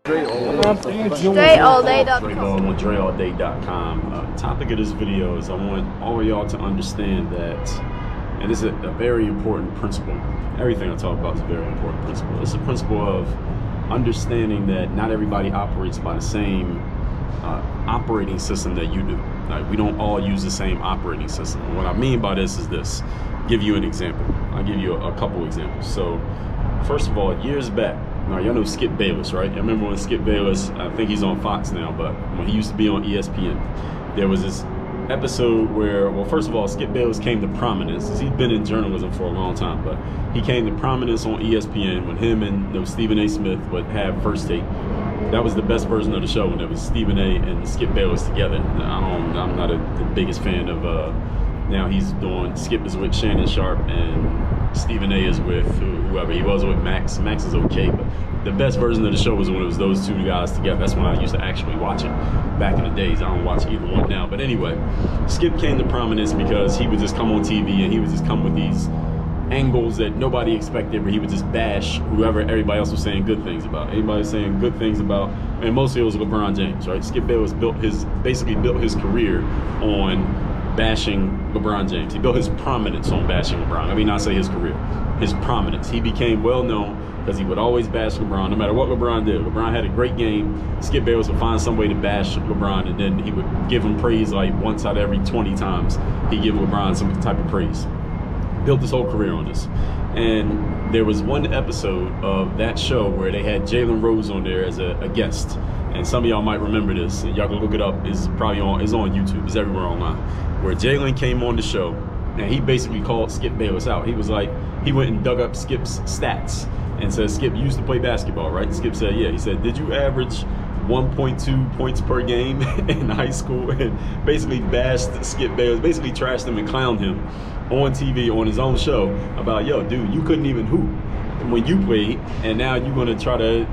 DreAllDay.com. Dre Baldwin, DreAllDay.com. Topic of this video is I want all of y'all to understand that, and this is a very important principle. Everything I talk about is a very important principle. It's a principle of understanding that not everybody operates by the same operating system that you do. Like, we don't all use the same operating system. And what I mean by this is this. Give you an example. I'll give you a couple examples. So, first of all, years back, now y'all know Skip Bayless, right? I remember when Skip Bayless, I think he's on Fox now, but when he used to be on ESPN, there was this episode where, well, first of all, Skip Bayless came to prominence. He'd been in journalism for a long time, but he came to prominence on ESPN when him and Stephen A. Smith would have First Take. That was the best version of the show when it was Stephen A. and Skip Bayless together. I'm not the biggest fan of, now he's doing, Skip is with Shannon Sharp and Stephen A. is with whoever. He was with Max. Max is okay, but the best version of the show was when it was those two guys together. That's when I used to actually watch it back in the days. I don't watch either one now. But anyway, Skip came to prominence because he would just come on TV and he would just come with these angles that nobody expected, where he would just bash whoever everybody else was saying good things about. Anybody was saying good things about, and mostly it was LeBron James, right? Skip Bayless basically built his career on bashing LeBron James. He built his prominence on bashing LeBron. I mean, not say his career, his prominence. He became well known because he would always bash LeBron, no matter what LeBron did. LeBron had a great game. Skip Bayless would find some way to bash LeBron, and then he would give him praise like once out of every 20 times. He'd give LeBron some type of praise. Built his whole career on this. And there was one episode of that show where they had Jalen Rose on there as a guest. And some of y'all might remember this. Y'all can look it up. It's probably on YouTube. It's everywhere online. Where Jalen came on the show and he basically called Skip Bayless out. He was like, he went and dug up Skip's stats and said, Skip, you used to play basketball, right? And Skip said, yeah. He said, did you average 1.2 points per game in high school? And basically bashed Skip Bayless, basically trashed him and clowned him on TV on his own show about, yo, dude, you couldn't even hoop when you played, and now you're gonna try to,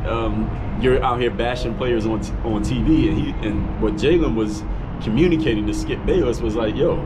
you're out here bashing players on TV. And what Jalen was communicating to Skip Bayless was like, yo,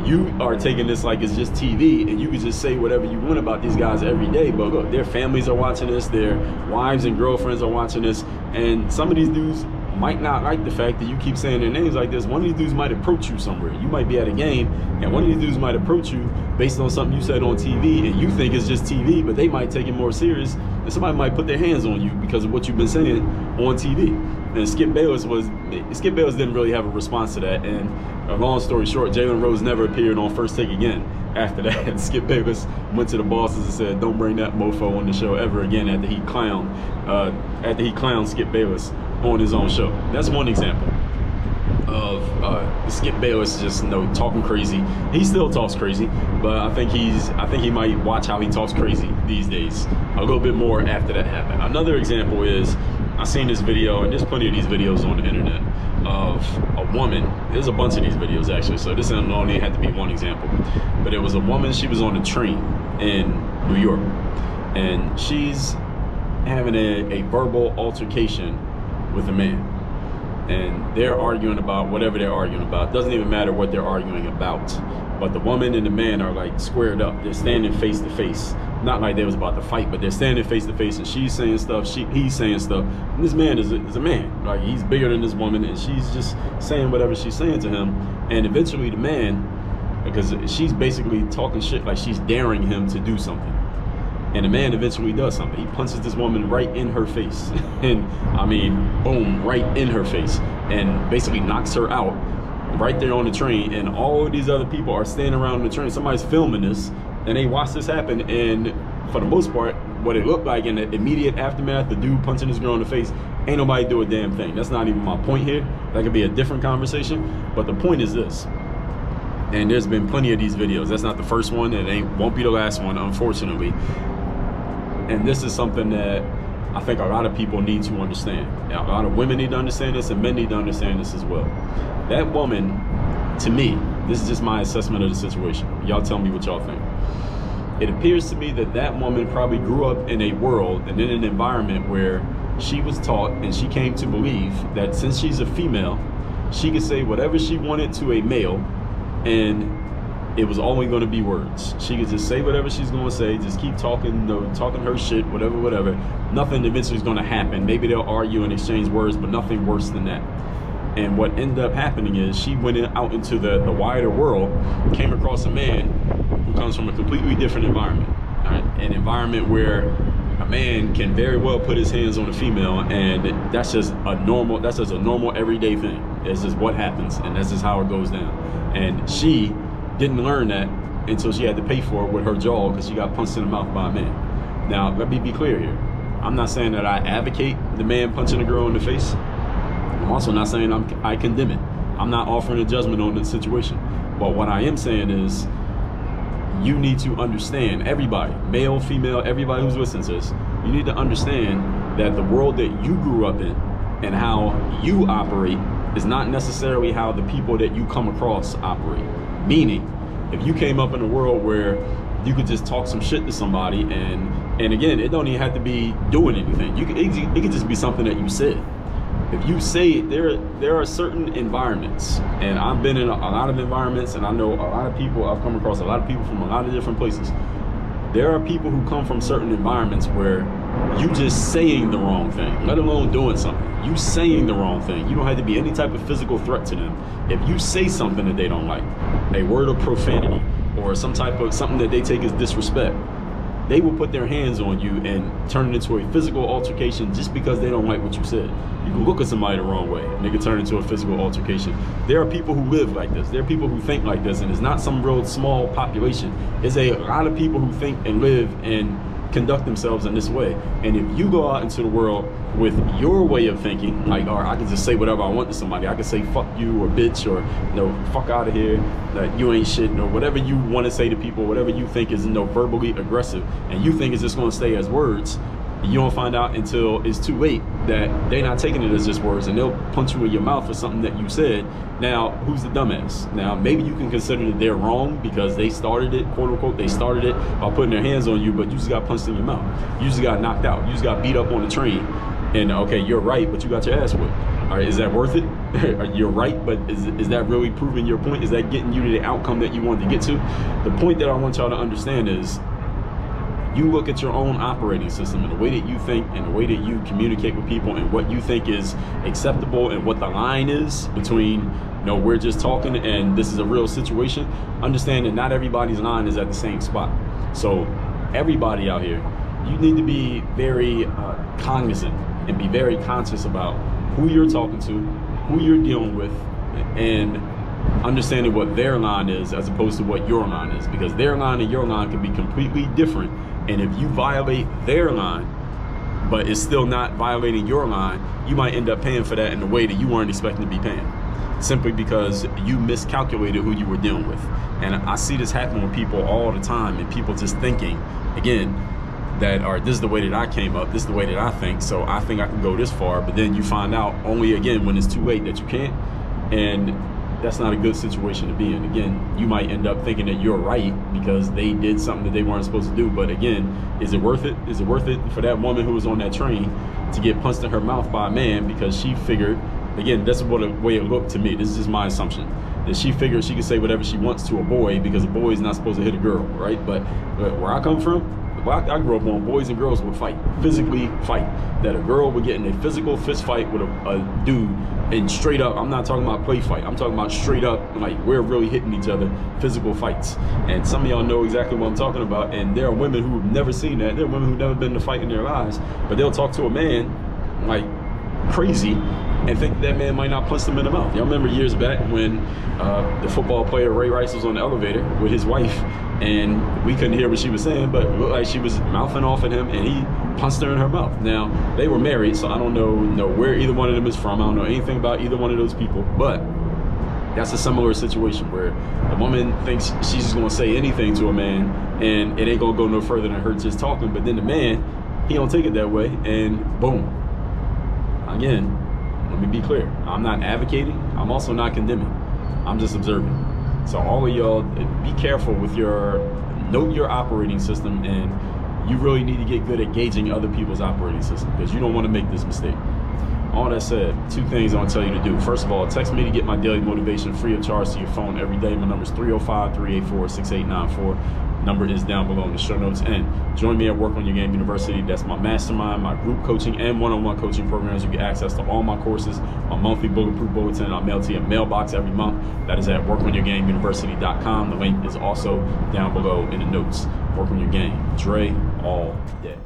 you are taking this like it's just TV, and you can just say whatever you want about these guys every day, but look, their families are watching this, their wives and girlfriends are watching this, and some of these dudes might not like the fact that you keep saying their names like this. One of these dudes might approach you somewhere. You might be at a game, and one of these dudes might approach you based on something you said on TV, and you think it's just TV, but they might take it more serious, and somebody might put their hands on you because of what you've been saying on TV. And Skip Bayless didn't really have a response to that. And a long story short, Jalen Rose never appeared on First Take again after that. Skip Bayless went to the bosses and said, don't bring that mofo on the show ever again, after he clowned Skip Bayless on his own show. That's one example of Skip Bayless just talking crazy. He still talks crazy, but I think he might watch how he talks crazy these days a little bit more after that happened. Another example is, I seen this video, and there's plenty of these videos on the internet, of a woman. There's a bunch of these videos actually, so this only had to be one example. But it was a woman, she was on a train in New York, and she's having a verbal altercation with a man. And they're arguing about whatever they're arguing about. Doesn't even matter what they're arguing about. But the woman and the man are like squared up. They're standing face to face. Not like they was about to fight, but they're standing face to face, and she's saying stuff, he's saying stuff. And this man is a man. Like, he's bigger than this woman, and she's just saying whatever she's saying to him. And eventually the man, because she's basically talking shit, like she's daring him to do something. And the man eventually does something. He punches this woman right in her face. And I mean, boom, right in her face. And basically knocks her out right there on the train. And all of these other people are standing around the train. Somebody's filming this, and they watch this happen. And for the most part, what it looked like in the immediate aftermath, the dude punching this girl in the face, ain't nobody do a damn thing. That's not even my point here. That could be a different conversation. But the point is this. And there's been plenty of these videos. That's not the first one, and it won't be the last one, unfortunately. And this is something that I think a lot of people need to understand. A lot of women need to understand this, and men need to understand this as well. That woman, to me, this is just my assessment of the situation. Y'all tell me what y'all think. It appears to me that that woman probably grew up in a world and in an environment where she was taught, and she came to believe that since she's a female, she could say whatever she wanted to a male, and it was only going to be words. She could just say whatever she's going to say, just keep talking, talking her shit, whatever. Nothing eventually is going to happen. Maybe they'll argue and exchange words, but nothing worse than that. And what ended up happening is she went out into the wider world, came across a man who comes from a completely different environment, right? An environment where a man can very well put his hands on a female, and that's just a normal everyday thing. It's just what happens, and that's just how it goes down. And she didn't learn that until she had to pay for it with her jaw because she got punched in the mouth by a man. Now, let me be clear here. I'm not saying that I advocate the man punching a girl in the face. I'm also not saying I condemn it. I'm not offering a judgment on the situation. But what I am saying is, you need to understand, everybody, male, female, everybody who's listening to this, you need to understand that the world that you grew up in and how you operate is not necessarily how the people that you come across operate. Meaning, if you came up in a world where you could just talk some shit to somebody, and again, it don't even have to be doing anything. It could just be something that you said. If you say there are certain environments, and I've been in a lot of environments, and I know a lot of people, I've come across a lot of people from a lot of different places. There are people who come from certain environments where you just saying the wrong thing, let alone doing something. You saying the wrong thing, you don't have to be any type of physical threat to them. If you say something that they don't like, a word of profanity, or something that they take as disrespect, they will put their hands on you and turn it into a physical altercation just because they don't like what you said. You can look at somebody the wrong way and they can turn into a physical altercation. There are people who live like this. There are people who think like this, and it's not some real small population. It's a lot of people who think and live and conduct themselves in this way. And if you go out into the world with your way of thinking, like, or I can just say whatever I want to somebody. I can say fuck you or bitch or fuck out of here, that you ain't shit, or whatever you want to say to people, whatever you think is verbally aggressive, and you think it's just going to stay as words. You don't find out until it's too late that they're not taking it as just words, and they'll punch you in your mouth for something that you said. Now, who's the dumbass? Now, maybe you can consider that they're wrong because they started it, quote unquote, they started it by putting their hands on you, but you just got punched in your mouth. You just got knocked out. You just got beat up on the train. And okay, you're right, but you got your ass whipped. All right, is that worth it? You're right, but is that really proving your point? Is that getting you to the outcome that you wanted to get to? The point that I want y'all to understand is, you look at your own operating system and the way that you think and the way that you communicate with people and what you think is acceptable and what the line is between, we're just talking and this is a real situation. Understand that not everybody's line is at the same spot. So everybody out here, you need to be very cognizant and be very conscious about who you're talking to, who you're dealing with, and understanding what their line is as opposed to what your line is, because their line and your line can be completely different. And if you violate their line, but it's still not violating your line, you might end up paying for that in a way that you weren't expecting to be paying, simply because you miscalculated who you were dealing with. And I see this happen with people all the time, and people just thinking, again, that, all right, this is the way that I came up, this is the way that I think, so I think I can go this far, but then you find out only, again, when it's too late that you can't, and that's not a good situation to be in. Again, you might end up thinking that you're right because they did something that they weren't supposed to do, but again, is it worth it? Is it worth it for that woman who was on that train to get punched in her mouth by a man because she figured, again, that's what the way it looked to me, this is just my assumption, that she figured she could say whatever she wants to a boy because a boy is not supposed to hit a girl, right? But where I come from, I grew up on boys and girls would fight, physically fight. That a girl would get in a physical fist fight with a dude, and straight up, I'm not talking about play fight, I'm talking about straight up, like we're really hitting each other, physical fights. And some of y'all know exactly what I'm talking about, and there are women who have never seen that. There are women who've never been in a fight in their lives, but they'll talk to a man like crazy and think that man might not punch them in the mouth. Y'all remember years back when the football player Ray Rice was on the elevator with his wife, and we couldn't hear what she was saying, but it looked like she was mouthing off at him, and he punched her in her mouth. Now, they were married, so I don't know where either one of them is from. I don't know anything about either one of those people, but that's a similar situation where the woman thinks she's just gonna say anything to a man, and it ain't gonna go no further than her just talking, but then the man, he don't take it that way, and boom. Again, let me be clear. I'm not advocating. I'm also not condemning. I'm just observing. So all of y'all, be careful with note your operating system, and you really need to get good at gauging other people's operating system because you don't want to make this mistake. All that said, 2 things I want to tell you to do. First of all, text me to get my daily motivation free of charge to your phone every day. My number is 305-384-6894. Number is down below in the show notes. And join me at Work on Your Game University. That's my mastermind, my group coaching, and one-on-one coaching programs. You get access to all my courses, my monthly bulletproof bulletin. I'll mail to your mailbox every month. That is at workonyourgameuniversity.com. The link is also down below in the notes. Work on your game. Dre all day.